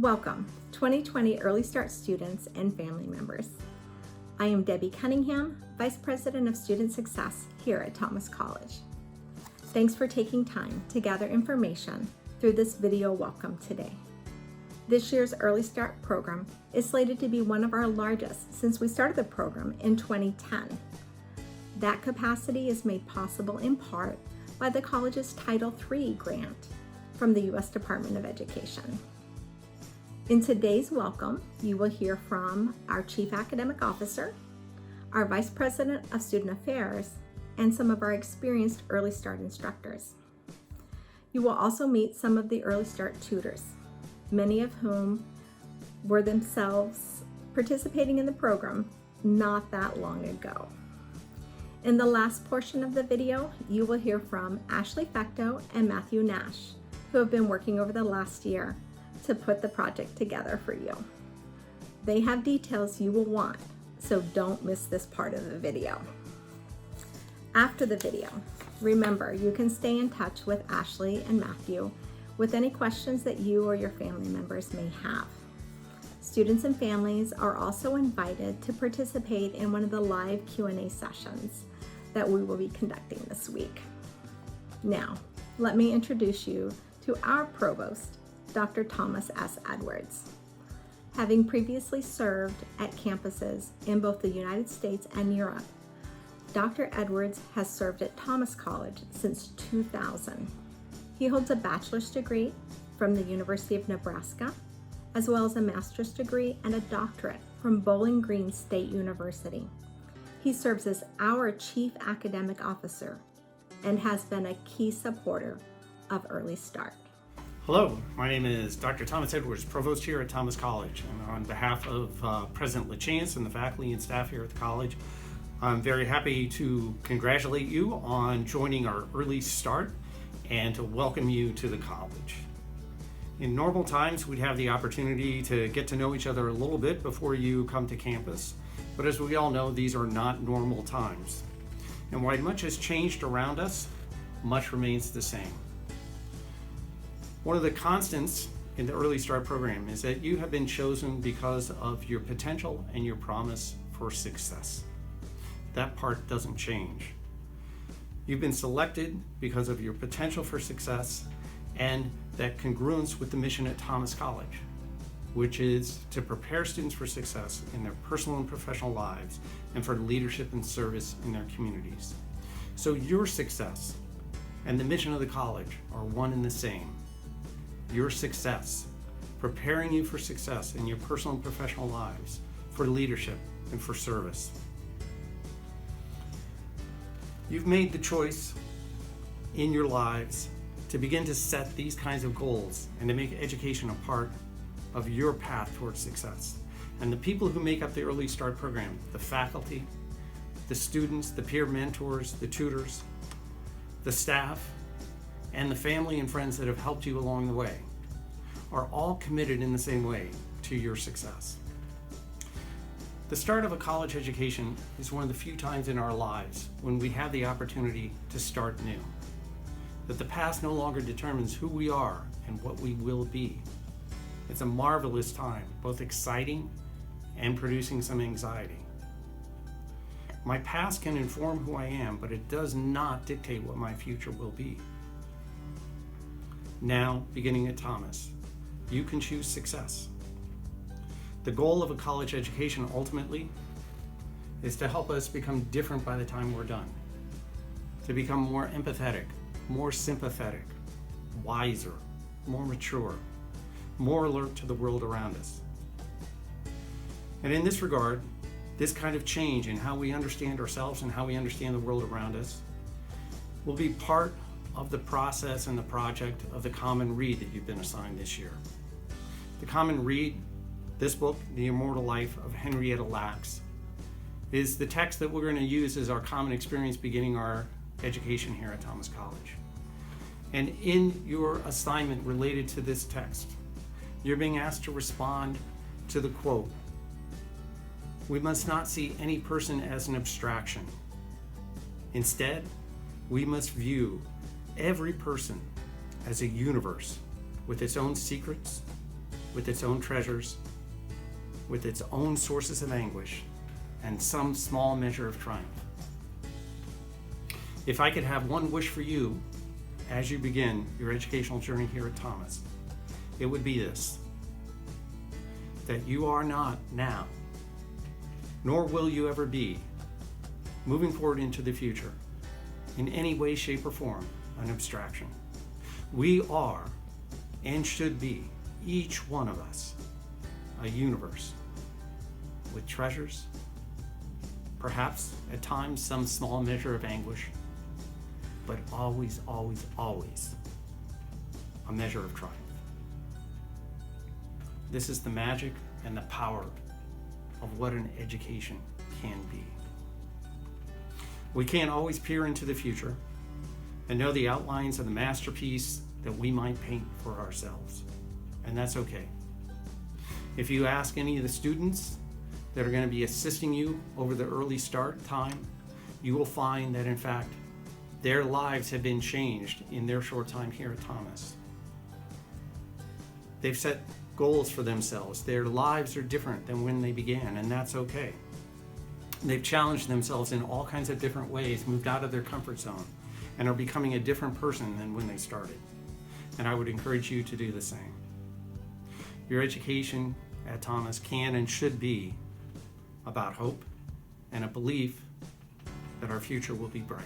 Welcome, 2020 Early Start students and family members. I am Debbie Cunningham, Vice President of Student Success here at Thomas College. Thanks for taking time to gather information through this video welcome today. This year's Early Start program is slated to be one of our largest since we started the program in 2010. That capacity is made possible in part by the college's Title III grant from the U.S. Department of Education. In today's welcome, you will hear from our Chief Academic Officer, our Vice President of Student Affairs, and some of our experienced Early Start instructors. You will also meet some of the Early Start tutors, many of whom were themselves participating in the program not that long ago. In the last portion of the video, you will hear from Ashley Fecto and Matthew Nash, who have been working over the last year to put the project together for you. They have details you will want, so don't miss this part of the video. After the video, remember you can stay in touch with Ashley and Matthew with any questions that you or your family members may have. Students and families are also invited to participate in one of the live Q&A sessions that we will be conducting this week. Now, let me introduce you to our Provost, Dr. Thomas S. Edwards. Having previously served at campuses in both the United States and Europe, Dr. Edwards has served at Thomas College since 2000. He holds a bachelor's degree from the University of Nebraska, as well as a master's degree and a doctorate from Bowling Green State University. He serves as our Chief Academic Officer and has been a key supporter of Early Start. Hello, my name is Dr. Thomas Edwards, Provost here at Thomas College. And on behalf of President LaChance and the faculty and staff here at the college, I'm very happy to congratulate you on joining our Early Start and to welcome you to the college. In normal times, we'd have the opportunity to get to know each other a little bit before you come to campus. But as we all know, these are not normal times. And while much has changed around us, much remains the same. One of the constants in the Early Start program is that you have been chosen because of your potential and your promise for success. That part doesn't change. You've been selected because of your potential for success and that congruence with the mission at Thomas College, which is to prepare students for success in their personal and professional lives and for leadership and service in their communities. So your success and the mission of the college are one and the same. Your success, preparing you for success in your personal and professional lives, for leadership and for service. You've made the choice in your lives to begin to set these kinds of goals and to make education a part of your path towards success. And the people who make up the Early Start program, the faculty, the students, the peer mentors, the tutors, the staff, and the family and friends that have helped you along the way, are all committed in the same way to your success. The start of a college education is one of the few times in our lives when we have the opportunity to start new. That the past no longer determines who we are and what we will be. It's a marvelous time, both exciting and producing some anxiety. My past can inform who I am, but it does not dictate what my future will be. Now, beginning at Thomas, you can choose success. The goal of a college education ultimately is to help us become different by the time we're done, to become more empathetic, more sympathetic, wiser, more mature, more alert to the world around us. And in this regard, this kind of change in how we understand ourselves and how we understand the world around us will be part of the process and the project of the Common Read that you've been assigned this year. The Common Read, this book, The Immortal Life of Henrietta Lacks, is the text that we're going to use as our common experience beginning our education here at Thomas College. And in your assignment related to this text, you're being asked to respond to the quote, "We must not see any person as an abstraction. Instead, we must view every person as a universe with its own secrets, with its own treasures, with its own sources of anguish, and some small measure of triumph. If I could have one wish for you as you begin your educational journey here at Thomas, it would be this: that you are not now, nor will you ever be, moving forward into the future, in any way, shape, or form, an abstraction. We are, and should be, each one of us, a universe with treasures, perhaps at times some small measure of anguish, but always, always, always a measure of triumph. This is the magic and the power of what an education can be. We can't always peer into the future and know the outlines of the masterpiece that we might paint for ourselves, and that's okay. If you ask any of the students that are going to be assisting you over the early start time, you will find that in fact their lives have been changed in their short time here at Thomas. They've set goals for themselves. Their lives are different than when they began, and that's okay. They've challenged themselves in all kinds of different ways, moved out of their comfort zone, and are becoming a different person than when they started. And I would encourage you to do the same. Your education at Thomas can and should be about hope and a belief that our future will be bright.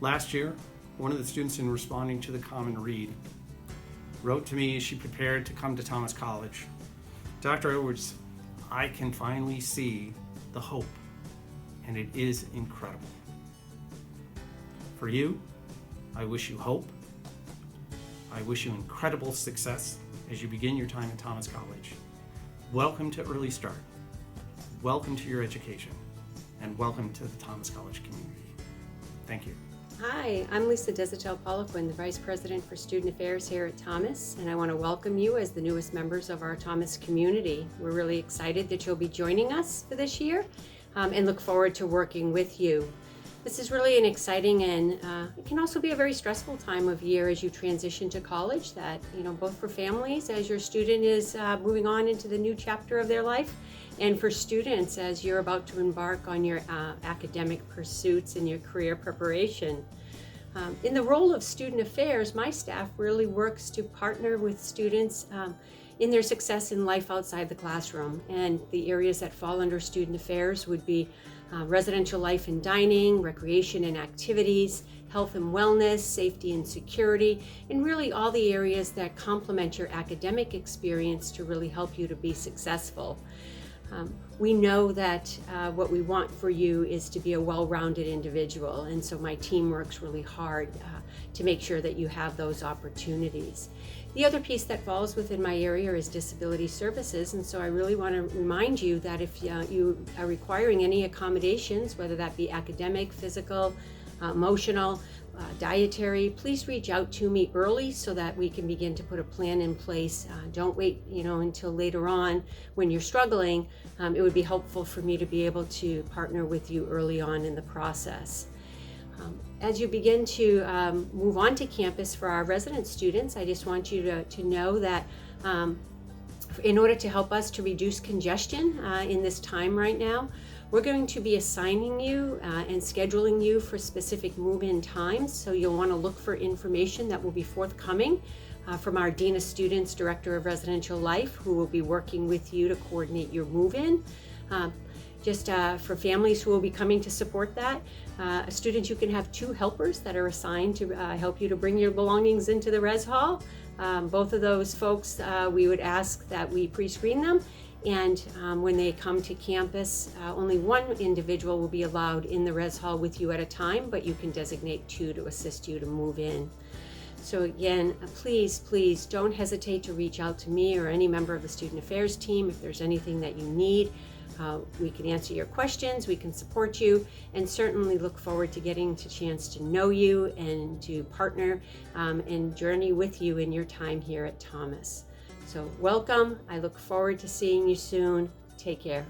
Last year, one of the students, in responding to the Common Read, wrote to me as she prepared to come to Thomas College, "Dr. Edwards, I can finally see the hope, and it is incredible." For you, I wish you hope. I wish you incredible success as you begin your time at Thomas College. Welcome to Early Start. Welcome to your education, and welcome to the Thomas College community. Thank you. Hi, I'm Lisa Desautels-Poliquin, the Vice President for Student Affairs here at Thomas, and I want to welcome you as the newest members of our Thomas community. We're really excited that you'll be joining us for this year and look forward to working with you. This is really an exciting and it can also be a very stressful time of year as you transition to college, that, both for families as your student is moving on into the new chapter of their life, and for students as you're about to embark on your academic pursuits and your career preparation. In the role of student affairs, my staff really works to partner with students in their success in life outside the classroom. And the areas that fall under student affairs would be residential life and dining, recreation and activities, health and wellness, safety and security, and really all the areas that complement your academic experience to really help you to be successful. We know that what we want for you is to be a well-rounded individual, and so my team works really hard to make sure that you have those opportunities. The other piece that falls within my area is disability services, and so I really want to remind you that if you are requiring any accommodations, whether that be academic, physical, emotional, dietary, please reach out to me early so that we can begin to put a plan in place. Don't wait, until later on when you're struggling. It would be helpful for me to be able to partner with you early on in the process. As you begin to move on to campus for our resident students, I just want you to know that in order to help us to reduce congestion in this time right now, we're going to be assigning you and scheduling you for specific move-in times. So you'll want to look for information that will be forthcoming from our Dean of Students, Director of Residential Life, who will be working with you to coordinate your move-in. For families who will be coming to support that, students, you can have 2 helpers that are assigned to help you to bring your belongings into the res hall. Both of those folks, we would ask that we pre-screen them, and when they come to campus, only 1 individual will be allowed in the res hall with you at a time, but you can designate 2 to assist you to move in. So again, please don't hesitate to reach out to me or any member of the Student Affairs team if there's anything that you need. We can answer your questions, we can support you, and certainly look forward to getting a chance to know you and to partner and journey with you in your time here at Thomas. So welcome. I look forward to seeing you soon. Take care.